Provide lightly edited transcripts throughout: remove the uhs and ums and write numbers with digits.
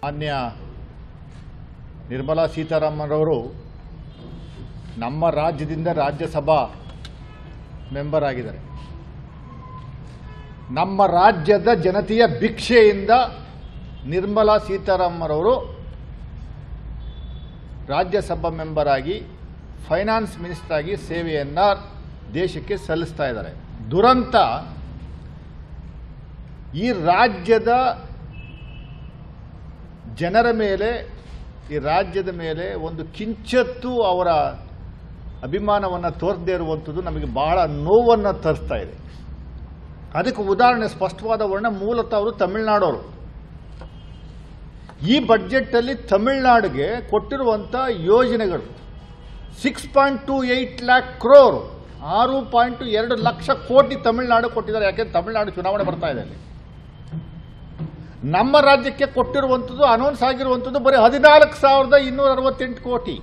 ಮಾನ್ಯ ನಿರ್ಮಲಾ ಸೀತಾರಾಮನ್ ಅವರು ನಮ್ಮ ರಾಜ್ಯದಿಂದ ರಾಜ್ಯಸಭಾ ಮೆಂಬರ್ ಆಗಿದ್ದಾರೆ. ನಮ್ಮ ರಾಜ್ಯದ ಜನತೆಯ ಭಿಕ್ಷೆಯಿಂದ ನಿರ್ಮಲಾ ಸೀತಾರಾಮನ್ ಅವರು ರಾಜ್ಯಸಭಾ ಮೆಂಬರ್ ಆಗಿ ಫೈನಾನ್ಸ್ ಮಿನಿಸ್ಟರ್ ಆಗಿ ಸೇವೆಯನ್ನು ದೇಶಕ್ಕೆ ಸಲ್ಲಿಸ್ತಾ ಇದ್ದಾರೆ. ದುರಂತ, ಈ ರಾಜ್ಯದ ಜನರ ಮೇಲೆ, ಈ ರಾಜ್ಯದ ಮೇಲೆ ಒಂದು ಕಿಂಚತ್ತೂ ಅವರ ಅಭಿಮಾನವನ್ನು ತೋರದೇ ಇರುವಂಥದ್ದು ನಮಗೆ ಬಹಳ ನೋವನ್ನು ತರಿಸ್ತಾ ಇದೆ. ಅದಕ್ಕೆ ಉದಾಹರಣೆ, ಸ್ಪಷ್ಟವಾದ ವರ್ಣ, ಮೂಲತಃ ಅವರು ತಮಿಳುನಾಡವರು. ಈ ಬಡ್ಜೆಟ್ಟಲ್ಲಿ ತಮಿಳುನಾಡಿಗೆ ಕೊಟ್ಟಿರುವಂಥ ಯೋಜನೆಗಳು 6.28 lakh crore, 6.2 ಲಕ್ಷ ಕೋಟಿ ತಮಿಳುನಾಡು ಕೊಟ್ಟಿದ್ದಾರೆ. ಯಾಕೆಂದ್ರೆ ತಮಿಳುನಾಡು ಚುನಾವಣೆ ಬರ್ತಾ ಇದೆ. ಅಲ್ಲಿ ನಮ್ಮ ರಾಜ್ಯಕ್ಕೆ ಕೊಟ್ಟಿರುವಂಥದ್ದು, ಅನೌನ್ಸ್ ಆಗಿರುವಂಥದ್ದು ಬರೀ 14,268 ಕೋಟಿ.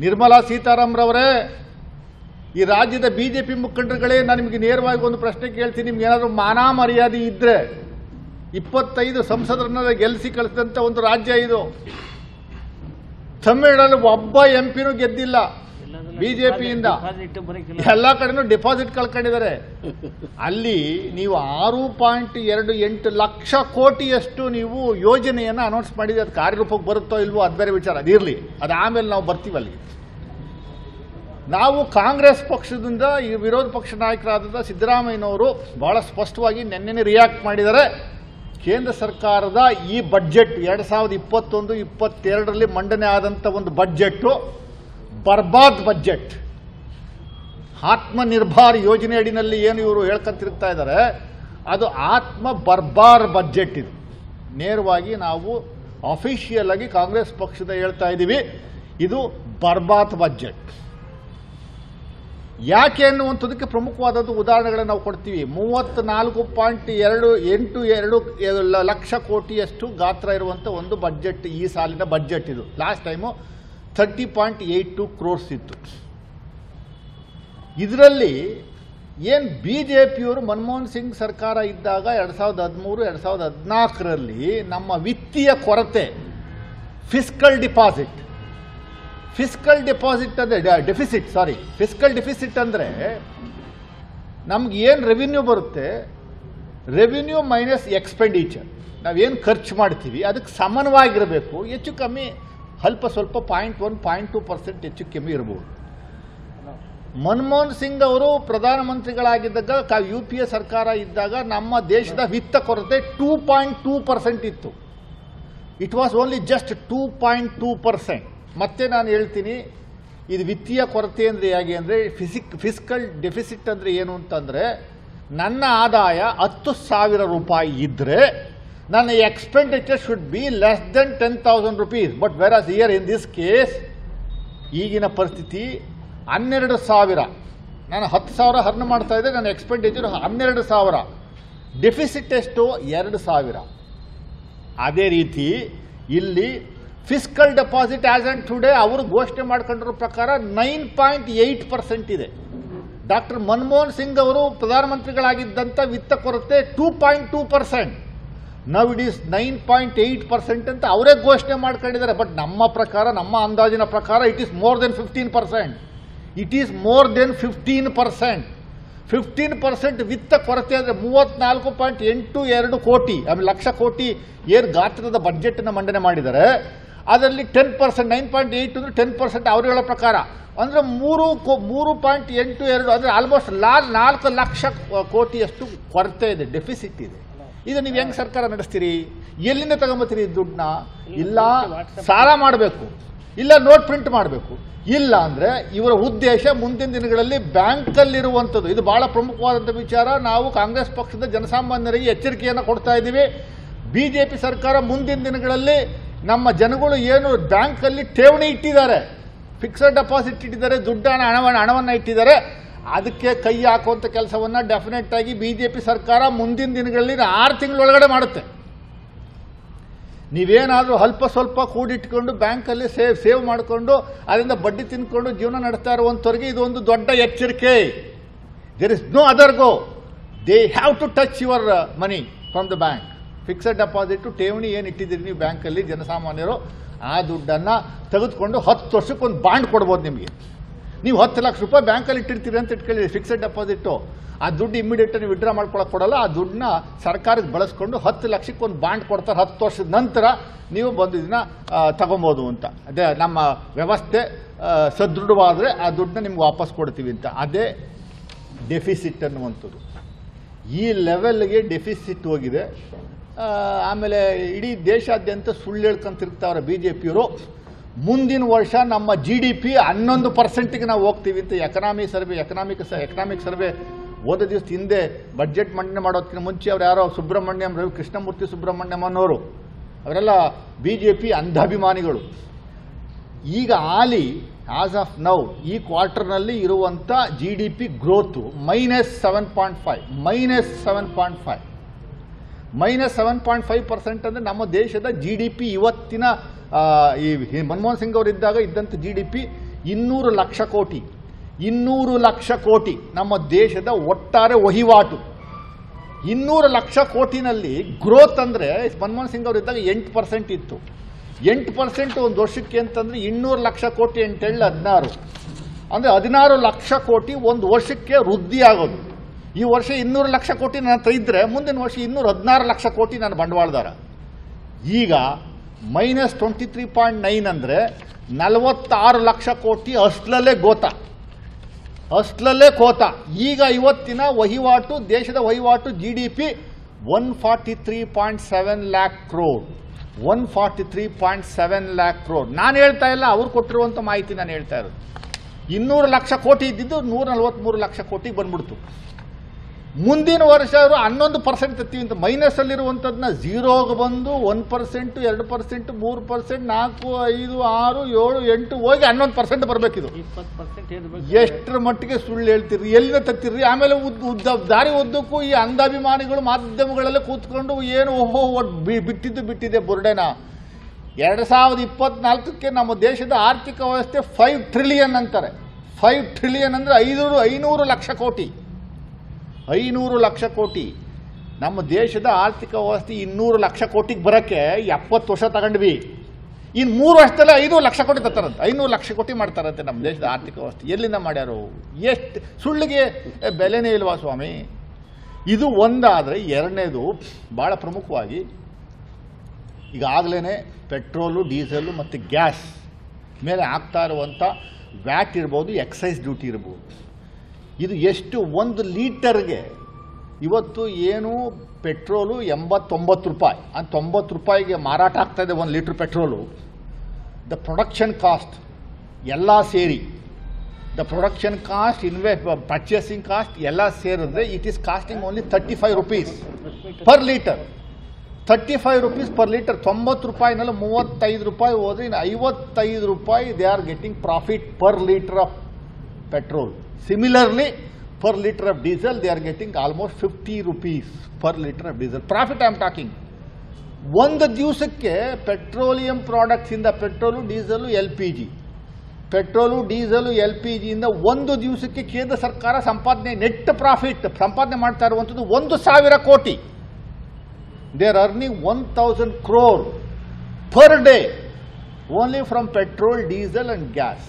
ನಿರ್ಮಲಾ ಸೀತಾರಾಮನ್ ಅವರೇ, ಈ ರಾಜ್ಯದ ಬಿಜೆಪಿ ಮುಖಂಡರುಗಳೇ, ನಾನು ನಿಮಗೆ ನೇರವಾಗಿ ಒಂದು ಪ್ರಶ್ನೆ ಕೇಳ್ತೀನಿ. ನಿಮ್ಗೆ ಏನಾದರೂ ಮಾನ ಮರ್ಯಾದೆ ಇದ್ರೆ, 25 ಸಂಸದರನ್ನ ಗೆಲ್ಲಿಸಿ ಕಳಿಸಿದಂಥ ಒಂದು ರಾಜ್ಯ ಇದು. ತಮಿಳುನಾಡು ಒಬ್ಬ ಎಂಪಿನೂ ಗೆದ್ದಿಲ್ಲ ಬಿಜೆಪಿಯಿಂದ. ಎಲ್ಲ ಕಡೆನೂ ಡಿಪಾಸಿಟ್ ಕಳ್ಕೊಂಡಿದ್ದಾರೆ. ಅಲ್ಲಿ ನೀವು 6.28 ಲಕ್ಷ ಕೋಟಿಯಷ್ಟು ನೀವು ಯೋಜನೆಯನ್ನು ಅನೌನ್ಸ್ ಮಾಡಿದ್ರೆ, ಅದು ಕಾರ್ಯರೂಪಕ್ಕೆ ಬರುತ್ತೋ ಇಲ್ವೋ ಅದು ಬೇರೆ ವಿಚಾರ, ಅದಿರಲಿ, ಅದು ಆಮೇಲೆ ನಾವು ಬರ್ತೀವಿ ಅಲ್ಲಿಗೆ. ನಾವು ಕಾಂಗ್ರೆಸ್ ಪಕ್ಷದಿಂದ, ಈ ವಿರೋಧ ಪಕ್ಷ ನಾಯಕರಾದ ಸಿದ್ದರಾಮಯ್ಯನವರು ಬಹಳ ಸ್ಪಷ್ಟವಾಗಿ ನೆನ್ನೆ ರಿಯಾಕ್ಟ್ ಮಾಡಿದ್ದಾರೆ. ಕೇಂದ್ರ ಸರ್ಕಾರದ ಈ ಬಡ್ಜೆಟ್ 2021-22ರಲ್ಲಿ ಮಂಡನೆ ಆದಂಥ ಒಂದು ಬಡ್ಜೆಟ್ಟು ಬರ್ಬಾದ್ ಬಡ್ಜೆಟ್. ಆತ್ಮನಿರ್ಭರ್ ಯೋಜನೆ ಅಡಿನಲ್ಲಿ ಏನು ಇವರು ಹೇಳ್ಕೊಂತಿರ್ತಾ ಇದ್ದಾರೆ, ಅದು ಆತ್ಮ ಬರ್ಬಾರ್ ಬಡ್ಜೆಟ್. ಇದು ನೇರವಾಗಿ ನಾವು ಅಫಿಷಿಯಲ್ ಆಗಿ ಕಾಂಗ್ರೆಸ್ ಪಕ್ಷದ ಹೇಳ್ತಾ ಇದ್ದೀವಿ, ಇದು ಬರ್ಬಾದ್ ಬಡ್ಜೆಟ್. ಯಾಕೆ ಅನ್ನುವಂಥದಕ್ಕೆ ಪ್ರಮುಖವಾದದ್ದು ಉದಾಹರಣೆಗಳನ್ನು ನಾವು ಕೊಡ್ತೀವಿ. 34.282 ಲಕ್ಷ ಕೋಟಿಯಷ್ಟು ಗಾತ್ರ ಇರುವಂಥ ಒಂದು ಬಡ್ಜೆಟ್ ಈ ಸಾಲಿನ ಬಡ್ಜೆಟ್ ಇದು. ಲಾಸ್ಟ್ ಟೈಮು 30.82 crores ಇತ್ತು. ಇದರಲ್ಲಿ ಏನು ಬಿಜೆಪಿಯವರು ಮನಮೋಹನ್ ಸಿಂಗ್ ಸರ್ಕಾರ ಇದ್ದಾಗ 2013-2014ರಲ್ಲಿ ನಮ್ಮ ವಿತ್ತೀಯ ಕೊರತೆ, ಫಿಸ್ಕಲ್ ಡೆಪಾಸಿಟ್ ಅಂದರೆ ಫಿಸ್ಕಲ್ ಡೆಫಿಸಿಟ್ ಅಂದರೆ ನಮ್ಗೆ ಏನು ರೆವಿನ್ಯೂ ಬರುತ್ತೆ, ರೆವಿನ್ಯೂ ಮೈನಸ್ ಎಕ್ಸ್ಪೆಂಡಿಚರ್, ನಾವೇನು ಖರ್ಚು ಮಾಡ್ತೀವಿ ಅದಕ್ಕೆ ಸಮಾನವಾಗಿರಬೇಕು. ಹೆಚ್ಚು ಕಮ್ಮಿ ಅಲ್ಪ ಸ್ವಲ್ಪ 0.1-0.2% ಹೆಚ್ಚು ಕಮ್ಮಿ ಇರಬಹುದು. ಮನಮೋಹನ್ ಸಿಂಗ್ ಅವರು ಪ್ರಧಾನಮಂತ್ರಿಗಳಾಗಿದ್ದಾಗ, UPA ಸರ್ಕಾರ ಇದ್ದಾಗ ನಮ್ಮ ದೇಶದ ವಿತ್ತ ಕೊರತೆ 2.2% ಇತ್ತು. It was only just 2.2%. ಮತ್ತೆ ನಾನು ಹೇಳ್ತೀನಿ, ಇದು ವಿತ್ತೀಯ ಕೊರತೆ ಅಂದರೆ ಹೇಗೆ ಅಂದರೆ, ಫಿಸ್ಕಲ್ ಡೆಫಿಸಿಟ್ ಅಂದರೆ ಏನು ಅಂತಂದರೆ, ನನ್ನ ಆದಾಯ 10,000 ರೂಪಾಯಿ ಇದ್ದರೆ ನನ್ನ expenditure should be less than 10,000 rupees. But whereas here in this case, ಈಗಿನ ಪರಿಸ್ಥಿತಿ 12,000. ನಾನು 10,000 ಅರ್ನ್ ಮಾಡ್ತಾ ಇದ್ದೆ, ನನ್ನ ಎಕ್ಸ್ಪೆಂಡಿಚರ್ 12,000. ಡೆಫಿಸಿಟ್ ಎಷ್ಟು? 2,000. ಅದೇ ರೀತಿ ಇಲ್ಲಿ fiscal deposit as on today ಅವರು ಘೋಷಣೆ ಮಾಡ್ಕೊಂಡಿರೋ ಪ್ರಕಾರ 9.8% ಇದೆ. ಡಾಕ್ಟರ್ ಮನಮೋಹನ್ ಸಿಂಗ್ ಅವರು ಪ್ರಧಾನಮಂತ್ರಿಗಳಾಗಿದ್ದಂಥ ವಿತ್ತ ಕೊರತೆ 2.2%. ನಾವು ಇಟ್ ಈಸ್ 9.8% ಅಂತ ಅವರೇ ಘೋಷಣೆ ಮಾಡ್ಕೊಂಡಿದ್ದಾರೆ. ಬಟ್ ನಮ್ಮ ಪ್ರಕಾರ, ನಮ್ಮ ಅಂದಾಜಿನ ಪ್ರಕಾರ it is more than 15%. It is more than 15%. 15% ವಿತ್ತ ಕೊರತೆ ಅಂದರೆ 34.82 ಕೋಟಿ, ಆಮೇಲೆ ಲಕ್ಷ ಕೋಟಿ ಏನು ಗಾತ್ರದ ಬಡ್ಜೆಟನ್ನು ಮಂಡನೆ ಮಾಡಿದ್ದಾರೆ. ಅದರಲ್ಲಿ 10%, 9.8 ಅಂದರೆ 10% ಅವರು ಹೇಳೋ ಪ್ರಕಾರ. ಅಂದರೆ 3.82 ಅಂದರೆ ಆಲ್ಮೋಸ್ಟ್ 4 ಲಕ್ಷ ಕೋಟಿಯಷ್ಟು ಕೊರತೆ ಇದೆ, ಡೆಫಿಸಿಟ್ ಇದೆ. ಇದು ನೀವು ಹೆಂಗೆ ಸರ್ಕಾರ ನಡೆಸ್ತೀರಿ? ಎಲ್ಲಿಂದ ತಗೊಂಬತ್ತೀರಿ ದುಡ್ಡನ್ನ? ಇಲ್ಲ ಸಾಲ ಮಾಡಬೇಕು, ಇಲ್ಲ ನೋಟ್ ಪ್ರಿಂಟ್ ಮಾಡಬೇಕು, ಇಲ್ಲ ಅಂದರೆ ಇವರ ಉದ್ದೇಶ ಮುಂದಿನ ದಿನಗಳಲ್ಲಿ ಬ್ಯಾಂಕಲ್ಲಿರುವಂಥದ್ದು. ಇದು ಬಹಳ ಪ್ರಮುಖವಾದಂಥ ವಿಚಾರ. ನಾವು ಕಾಂಗ್ರೆಸ್ ಪಕ್ಷದ ಜನಸಾಮಾನ್ಯರಿಗೆ ಎಚ್ಚರಿಕೆಯನ್ನು ಕೊಡ್ತಾ ಇದ್ದೀವಿ. ಬಿಜೆಪಿ ಸರ್ಕಾರ ಮುಂದಿನ ದಿನಗಳಲ್ಲಿ ನಮ್ಮ ಜನಗಳು ಏನು ಬ್ಯಾಂಕಲ್ಲಿ ಠೇವಣಿ ಇಟ್ಟಿದ್ದಾರೆ, ಫಿಕ್ಸೆಡ್ ಡೆಪಾಸಿಟ್ ಇಟ್ಟಿದ್ದಾರೆ, ಹಣವನ್ನು ಇಟ್ಟಿದ್ದಾರೆ, ಅದಕ್ಕೆ ಕೈ ಹಾಕುವಂಥ ಕೆಲಸವನ್ನು ಡೆಫಿನೆಟ್ ಆಗಿ ಬಿಜೆಪಿ ಸರ್ಕಾರ ಮುಂದಿನ ದಿನಗಳಲ್ಲಿ 6 ತಿಂಗಳೊಳಗಡೆ ಮಾಡುತ್ತೆ. ನೀವೇನಾದರೂ ಅಲ್ಪ ಸ್ವಲ್ಪ ಕೂಡಿಟ್ಕೊಂಡು ಬ್ಯಾಂಕಲ್ಲಿ ಸೇವ್ ಮಾಡಿಕೊಂಡು ಅದರಿಂದ ಬಡ್ಡಿ ತಿನ್ಕೊಂಡು ಜೀವನ ನಡೆಸ್ತಾ ಇರುವಂಥವ್ರಿಗೆ ಇದೊಂದು ದೊಡ್ಡ ಎಚ್ಚರಿಕೆ. There is no other go. They have to touch your money from the bank. Fixed deposit ಠೇವಣಿ ಏನು ಇಟ್ಟಿದ್ದೀರಿ ನೀವು ಬ್ಯಾಂಕಲ್ಲಿ ಜನಸಾಮಾನ್ಯರು, ಆ ದುಡ್ಡನ್ನು ತೆಗೆದುಕೊಂಡು 10 ವರ್ಷಕ್ಕೆ ಒಂದು ಬಾಂಡ್ ಕೊಡ್ಬೋದು ನಿಮಗೆ. ನೀವು 10 ಲಕ್ಷ ರೂಪಾಯಿ ಬ್ಯಾಂಕಲ್ಲಿ ಇಟ್ಟಿರ್ತೀರಿ ಅಂತ ಇಟ್ಕೊಳ್ಳಿ ಫಿಕ್ಸೆಡ್ ಡೆಪಾಸಿಟು, ಆ ದುಡ್ಡು ಇಮಿಡಿಯೇಟ್ ನೀವು ವಿಡ್ರಾ ಮಾಡ್ಕೊಳಕ್ಕೆ ಕೊಡಲ್ಲ, ಆ ದುಡ್ಡನ್ನ ಸರ್ಕಾರಕ್ಕೆ ಬಳಸ್ಕೊಂಡು 10 ಲಕ್ಷಕ್ಕೆ ಒಂದು ಬಾಂಡ್ ಕೊಡ್ತಾರೆ. 10 ವರ್ಷದ ನಂತರ ನೀವು ಬಂದು ಇದನ್ನ ತಗೊಬೋದು ಅಂತ. ಅದೇ ನಮ್ಮ ವ್ಯವಸ್ಥೆ ಸದೃಢವಾದರೆ ಆ ದುಡ್ಡನ್ನ ನಿಮ್ಗೆ ವಾಪಸ್ ಕೊಡ್ತೀವಿ ಅಂತ. ಅದೇ ಡೆಫಿಸಿಟ್ ಅನ್ನುವಂಥದ್ದು. ಈ ಲೆವೆಲ್ಗೆ ಡೆಫಿಸಿಟ್ ಹೋಗಿದೆ. ಆಮೇಲೆ ಇಡೀ ದೇಶಾದ್ಯಂತ ಸುಳ್ಳು ಹೇಳ್ಕೊಂತಿರ್ತಾವ್ರೆ BJPಯವರು. ಮುಂದಿನ ವರ್ಷ ನಮ್ಮ GDP 11%ಗೆ ನಾವು ಹೋಗ್ತೀವಿ ಅಂತ ಎಕನಾಮಿಕ್ ಸರ್ವೆ ಹೋದ ದಿವಸ ಹಿಂದೆ ಬಡ್ಜೆಟ್ ಮಂಡನೆ ಮಾಡೋದಕ್ಕಿಂತ ಮುಂಚೆ ಅವ್ರು ಯಾರೋ ಸುಬ್ರಹ್ಮಣ್ಯಂ ರವಿ ಕೃಷ್ಣಮೂರ್ತಿ ಸುಬ್ರಹ್ಮಣ್ಯಂ ಅನ್ನೋರು, ಅವರೆಲ್ಲ BJP ಅಂಧಾಭಿಮಾನಿಗಳು. ಈಗ ಆಸ್ ಆಫ್ ನೌ ಈ ಕ್ವಾರ್ಟರ್ನಲ್ಲಿ ಇರುವಂಥ GDP ಗ್ರೋತು -7.5 -7.5% ಅಂದರೆ ನಮ್ಮ ದೇಶದ GDP ಇವತ್ತಿನ ಈ ಮನಮೋಹನ್ ಸಿಂಗ್ ಅವರಿದ್ದಾಗ ಇದ್ದಂಥ GDP 200 ಲಕ್ಷ ಕೋಟಿ. 200 ಲಕ್ಷ ಕೋಟಿ ನಮ್ಮ ದೇಶದ ಒಟ್ಟಾರೆ ವಹಿವಾಟು. 200 ಲಕ್ಷ ಕೋಟಿನಲ್ಲಿ ಗ್ರೋತ್ ಅಂದರೆ ಮನಮೋಹನ್ ಸಿಂಗ್ ಅವರಿದ್ದಾಗ 8% ಇತ್ತು. 8% ಒಂದು ವರ್ಷಕ್ಕೆ ಅಂತಂದರೆ 200 ಲಕ್ಷ ಕೋಟಿ 8 16 ಅಂದರೆ 16 ಲಕ್ಷ ಕೋಟಿ ಒಂದು ವರ್ಷಕ್ಕೆ ವೃದ್ಧಿ ಆಗೋದು. ಈ ವರ್ಷ 200 ಲಕ್ಷ ಕೋಟಿ ನನ್ನ ಹತ್ರ ಇದ್ದರೆ ಮುಂದಿನ ವರ್ಷ 216 ಲಕ್ಷ ಕೋಟಿ ನನ್ನ ಬಂಡವಾಳದಾರ. ಈಗ -23.9 ಅಂದರೆ 46 ಲಕ್ಷ ಕೋಟಿ ಅಷ್ಟರಲ್ಲೇ ಕೋತ. ಈಗ ಇವತ್ತಿನ ವಹಿವಾಟು, ದೇಶದ ವಹಿವಾಟು GDP 143.7 lac crore. 143.7 lac crore. ನಾನು ಹೇಳ್ತಾ ಇಲ್ಲ, ಅವ್ರು ಕೊಟ್ಟಿರುವಂಥ ಮಾಹಿತಿ ನಾನು ಹೇಳ್ತಾ ಇರೋದು. 200 ಲಕ್ಷ ಕೋಟಿ ಇದ್ದಿದ್ದು 143 ಲಕ್ಷ ಕೋಟಿಗೆ ಬಂದ್ಬಿಡ್ತು. ಮುಂದಿನ ವರ್ಷ ಅವರು 11% ಎತ್ತೀವಿ ಅಂತ ಮೈನಸ್ಸಲ್ಲಿರುವಂಥದ್ದನ್ನ 0ಗೆ ಬಂದು 1%, 2%, 3%, 4, 5, 6, 7, 8 ಹೋಗಿ 11% ಬರಬೇಕಿದು. 20% ಎಷ್ಟರ ಮಟ್ಟಿಗೆ ಸುಳ್ಳು ಹೇಳ್ತೀರಿ, ಎಲ್ಲಿಂದ ತತ್ತೀರಿ? ಆಮೇಲೆ ದಾರಿ ಉದ್ದಕ್ಕೂ ಈ ಅಂಧಾಭಿಮಾನಿಗಳು ಮಾಧ್ಯಮಗಳಲ್ಲೇ ಕೂತ್ಕೊಂಡು ಏನು ಬಿಟ್ಟಿದೆ ಬುರ್ಡೆನ. 2024ಕ್ಕೆ ನಮ್ಮ ದೇಶದ ಆರ್ಥಿಕ ವ್ಯವಸ್ಥೆ 5 ಟ್ರಿಲಿಯನ್ ಅಂತಾರೆ. 5 ಟ್ರಿಲಿಯನ್ ಅಂದರೆ 500 ಲಕ್ಷ ಕೋಟಿ. 500 ಲಕ್ಷ ಕೋಟಿ. ನಮ್ಮ ದೇಶದ ಆರ್ಥಿಕ ವ್ಯವಸ್ಥೆ 200 ಲಕ್ಷ ಕೋಟಿಗೆ ಬರೋಕ್ಕೆ 70 ವರ್ಷ ತಗೊಂಡ್ವಿ. ಇನ್ನು 3 ವರ್ಷದಲ್ಲೇ 500 ಲಕ್ಷ ಕೋಟಿ ತತ್ತಾರಂತೆ. 500 ಲಕ್ಷ ಕೋಟಿ ಮಾಡ್ತಾರಂತೆ ನಮ್ಮ ದೇಶದ ಆರ್ಥಿಕ ವ್ಯವಸ್ಥೆ. ಎಲ್ಲಿಂದ ಮಾಡ್ಯಾರು? ಎಷ್ಟು ಸುಳ್ಳಿಗೆ ಬೆಲೆನೇ ಇಲ್ವಾ ಸ್ವಾಮಿ? ಇದು ಒಂದಾದರೆ, ಎರಡನೇದು ಭಾಳ ಪ್ರಮುಖವಾಗಿ ಈಗಾಗಲೇ ಪೆಟ್ರೋಲು, ಡೀಸೆಲು ಮತ್ತು ಗ್ಯಾಸ್ ಮೇಲೆ ಆಗ್ತಾ ಇರುವಂಥ ವ್ಯಾಟ್ ಇರ್ಬೋದು, ಎಕ್ಸೈಸ್ ಡ್ಯೂಟಿ ಇರ್ಬೋದು. ಇದು ಎಷ್ಟು? 1 ಲೀಟರ್ಗೆ ಇವತ್ತು ಏನು ಪೆಟ್ರೋಲು 89 ರೂಪಾಯಿ, ಆ 90 ರೂಪಾಯಿಗೆ ಮಾರಾಟ ಆಗ್ತಾಯಿದೆ 1 litre petrol. The production cost ಎಲ್ಲ ಸೇರಿ, the production cost, purchasing cost ಎಲ್ಲ ಸೇರಿದ್ರೆ it is costing only 35 rupees per litre. 35 rupees per litre. 90 ರೂಪಾಯಿನಲ್ಲಿ 35 ರೂಪಾಯಿ ಹೋದ್ರೆ ಇನ್ನು 55 ರೂಪಾಯಿ they are getting profit per litre of petrol. Similarly, per liter of diesel, they are getting almost 50 rupees per liter of diesel. Profit I am talking. ಒಂದು ದಿವಸಕ್ಕೆ petroleum products ಇಂದ petrol, diesel, LPG, petrol, diesel, LPG ಇಂದ ಒಂದು ದಿವಸಕ್ಕೆ ಕೇಂದ್ರ ಸರ್ಕಾರ net profit ಸಂಪಾದನೆ ಮಾಡ್ತಾ ಇರುವಂಥದ್ದು 1,000 ಕೋಟಿ. They are earning 1,000 crore per day only from petrol, diesel and gas.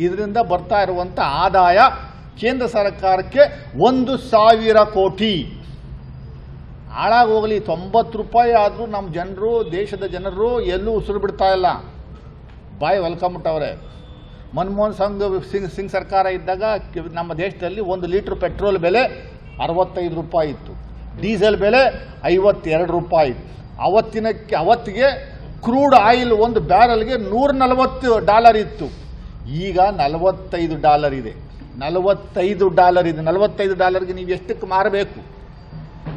ಇದರಿಂದ ಬರ್ತಾ ಇರುವಂಥ ಆದಾಯ ಕೇಂದ್ರ ಸರ್ಕಾರಕ್ಕೆ 1,000 ಕೋಟಿ. ಹಾಳಾಗೋಗಲಿ. 90 ರೂಪಾಯಿ ಆದರೂ ನಮ್ಮ ಜನರು, ದೇಶದ ಜನರು ಎಲ್ಲೂ ಉಸಿರು ಬಿಡ್ತಾ ಇಲ್ಲ. ಬಾಯ್ ವೆಲ್ಕಮ್ ಬಿಟ್ಟವ್ರೆ. ಮನಮೋಹನ್ ಸಿಂಗ್ ಸರ್ಕಾರ ಇದ್ದಾಗ ನಮ್ಮ ದೇಶದಲ್ಲಿ 1 ಲೀಟ್ರ್ ಪೆಟ್ರೋಲ್ ಬೆಲೆ 65 ರೂಪಾಯಿ ಇತ್ತು, ಡೀಸೆಲ್ ಬೆಲೆ 52 ರೂಪಾಯಿ ಇತ್ತು. ಅವತ್ತಿಗೆ ಕ್ರೂಡ್ ಆಯಿಲ್ ಒಂದು ಬ್ಯಾರಲ್ಗೆ $140 ಇತ್ತು. ಈಗ $45 ಇದೆ. $45 ನೀವು ಎಷ್ಟಕ್ಕೆ ಮಾರಬೇಕು?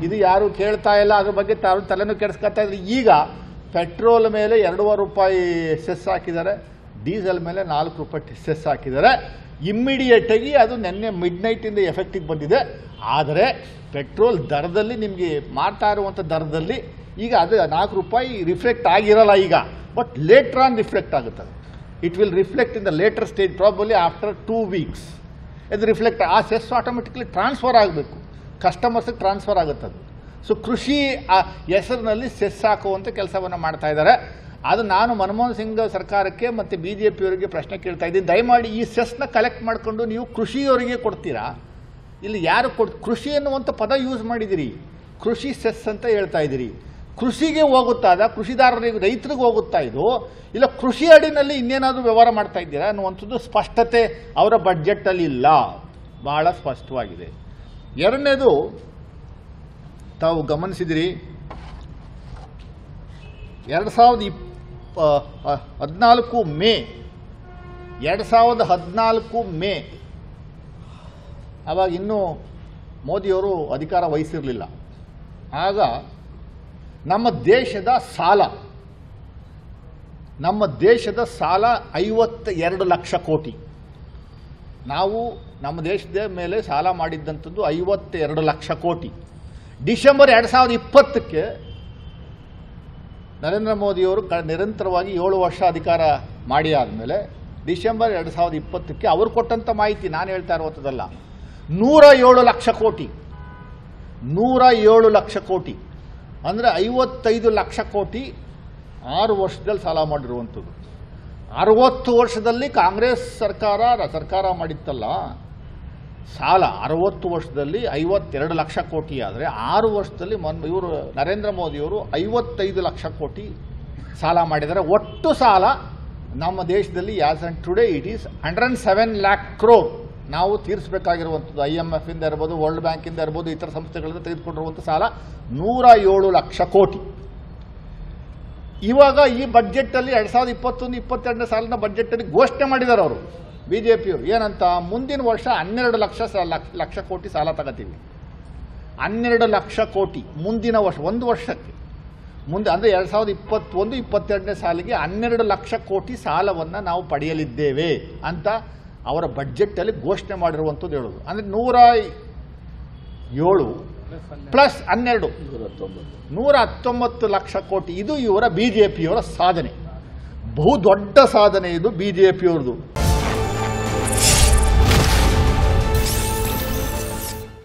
ಇದು ಯಾರು ಕೇಳ್ತಾ ಇಲ್ಲ, ಅದ್ರ ಬಗ್ಗೆ ಯಾರು ತಲೆನೂ ಕೆಡಿಸ್ಕೊತಾ ಇದ್ರು. ಈಗ ಪೆಟ್ರೋಲ್ ಮೇಲೆ 2.5 ರೂಪಾಯಿ ಸೆಸ್ ಹಾಕಿದ್ದಾರೆ, ಡೀಸೆಲ್ ಮೇಲೆ 4 ರೂಪಾಯಿ ಸೆಸ್ ಹಾಕಿದ್ದಾರೆ. ಇಮ್ಮಿಡಿಯೇಟಾಗಿ ಅದು ನಿನ್ನೆ ಮಿಡ್ನೈಟಿಂದ ಎಫೆಕ್ಟಿಗೆ ಬಂದಿದೆ. ಆದರೆ ಪೆಟ್ರೋಲ್ ದರದಲ್ಲಿ ನಿಮಗೆ ಮಾಡ್ತಾ ಇರುವಂಥ ದರದಲ್ಲಿ ಈಗ ಅದು 4 ರೂಪಾಯಿ ರಿಫ್ಲೆಕ್ಟ್ ಆಗಿರಲ್ಲ ಈಗ, ಬಟ್ ಲೇಟರ್ ಆನ್ ರಿಫ್ಲೆಕ್ಟ್ ಆಗುತ್ತದೆ. It will reflect in the later stage, probably after 2 weeks. ಇದು ರಿಫ್ಲೆಕ್ಟ್, ಆ ಸೆಸ್ ಆಟೋಮೆಟಿಕ್ಲಿ ಟ್ರಾನ್ಸ್ಫರ್ ಆಗಬೇಕು, ಕಸ್ಟಮರ್ಸ್ಗೆ ಟ್ರಾನ್ಸ್ಫರ್ ಆಗುತ್ತದೆ. ಸೊ ಕೃಷಿ ಹೆಸರಿನಲ್ಲಿ ಸೆಸ್ ಹಾಕುವಂಥ ಕೆಲಸವನ್ನು ಮಾಡ್ತಾ ಇದ್ದಾರೆ. ಅದು ನಾನು ಮನಮೋಹನ್ ಸಿಂಗ್ ಸರ್ಕಾರಕ್ಕೆ ಮತ್ತು BJPಯವರಿಗೆ ಪ್ರಶ್ನೆ ಕೇಳ್ತಾ ಇದ್ದೀನಿ, ದಯಮಾಡಿ ಈ ಸೆಸ್ನ ಕಲೆಕ್ಟ್ ಮಾಡಿಕೊಂಡು ನೀವು ಕೃಷಿಯವರಿಗೆ ಕೊಡ್ತೀರಾ? ಇಲ್ಲಿ ಯಾರು ಕೃಷಿ ಅನ್ನುವಂಥ ಪದ ಯೂಸ್ ಮಾಡಿದಿರಿ, ಕೃಷಿ ಸೆಸ್ ಅಂತ ಹೇಳ್ತಾ ಇದ್ದೀರಿ. ಕೃಷಿಗೆ ಹೋಗುತ್ತಾ ಕೃಷಿದಾರರಿಗೆ ರೈತರಿಗೆ ಹೋಗುತ್ತಾ ಇದು, ಇಲ್ಲ ಕೃಷಿ ಅಡಿನಲ್ಲಿ ಇನ್ನೇನಾದರೂ ವ್ಯವಹಾರ ಮಾಡ್ತಾ ಇದ್ದೀರಾ ಅನ್ನುವಂಥದ್ದು ಸ್ಪಷ್ಟತೆ ಅವರ ಬಡ್ಜೆಟಲ್ಲಿ ಇಲ್ಲ, ಬಹಳ ಸ್ಪಷ್ಟವಾಗಿದೆ. ಎರಡನೇದು ತಾವು ಗಮನಿಸಿದಿರಿ, 2014 ಮೇ ಆವಾಗ ಇನ್ನೂ ಮೋದಿಯವರು ಅಧಿಕಾರ ವಹಿಸಿರಲಿಲ್ಲ. ಆಗ ನಮ್ಮ ದೇಶದ ಸಾಲ 52 ಲಕ್ಷ ಕೋಟಿ. ನಾವು ನಮ್ಮ ದೇಶದ ಮೇಲೆ ಸಾಲ ಮಾಡಿದ್ದಂಥದ್ದು 52 ಲಕ್ಷ ಕೋಟಿ. ಡಿಸೆಂಬರ್ 2020ಕ್ಕೆ ನರೇಂದ್ರ ಮೋದಿಯವರು ನಿರಂತರವಾಗಿ 7 ವರ್ಷ ಅಧಿಕಾರ ಮಾಡಿ ಆದಮೇಲೆ ಡಿಸೆಂಬರ್ 2020ಕ್ಕೆ ಅವರು ಕೊಟ್ಟಂಥ ಮಾಹಿತಿ ನಾನು ಹೇಳ್ತಾ ಇರುವಂಥದ್ದಲ್ಲ, 107 ಲಕ್ಷ ಕೋಟಿ. 107 ಲಕ್ಷ ಕೋಟಿ ಅಂದರೆ 55 ಲಕ್ಷ ಕೋಟಿ 6 ವರ್ಷದಲ್ಲಿ ಸಾಲ ಮಾಡಿರುವಂಥದ್ದು. 60 ವರ್ಷದಲ್ಲಿ ಕಾಂಗ್ರೆಸ್ ಸರ್ಕಾರ ಮಾಡಿತ್ತಲ್ಲ ಸಾಲ, 60 ವರ್ಷದಲ್ಲಿ 52 ಲಕ್ಷ ಕೋಟಿ ಆದರೆ 6 ವರ್ಷದಲ್ಲಿ ಇವರು ನರೇಂದ್ರ ಮೋದಿಯವರು 55 ಲಕ್ಷ ಕೋಟಿ ಸಾಲ ಮಾಡಿದ್ದಾರೆ. ಒಟ್ಟು ಸಾಲ ನಮ್ಮ ದೇಶದಲ್ಲಿ as on today it is 107 lac crore ನಾವು ತೀರಿಸಬೇಕಾಗಿರುವಂಥದ್ದು. IMF ಇಂದ ಇರ್ಬೋದು, ವರ್ಲ್ಡ್ ಬ್ಯಾಂಕಿಂದ ಇರ್ಬೋದು, ಇತರ ಸಂಸ್ಥೆಗಳಿಂದ ತೆಗೆದುಕೊಂಡಿರುವಂಥ ಸಾಲ 107 ಲಕ್ಷ ಕೋಟಿ. ಇವಾಗ ಈ ಬಡ್ಜೆಟಲ್ಲಿ 2021-22 ಸಾಲಿನ ಬಡ್ಜೆಟಲ್ಲಿ ಘೋಷಣೆ ಮಾಡಿದ್ದಾರೆ ಅವರು BJPಯವರು ಏನಂತ, ಮುಂದಿನ ವರ್ಷ 12 ಲಕ್ಷ ಕೋಟಿ ಸಾಲ ತಗೋತೀವಿ. 12 ಲಕ್ಷ ಕೋಟಿ ಮುಂದಿನ ವರ್ಷ, ಒಂದು ವರ್ಷಕ್ಕೆ ಮುಂದೆ ಅಂದರೆ 2021-22 ಸಾಲಿಗೆ 12 ಲಕ್ಷ ಕೋಟಿ ಸಾಲವನ್ನು ನಾವು ಪಡೆಯಲಿದ್ದೇವೆ ಅಂತ ಅವರ ಬಡ್ಜೆಟಲ್ಲಿ ಘೋಷಣೆ ಮಾಡಿರುವಂಥದ್ದು ಹೇಳೋದು. ಅಂದರೆ 107 ಪ್ಲಸ್ 12 119 ಲಕ್ಷ ಕೋಟಿ. ಇದು ಇವರ BJPಯವರ ಸಾಧನೆ, ಬಹು ದೊಡ್ಡ ಸಾಧನೆ ಇದು BJPಯವ್ರದ್ದು.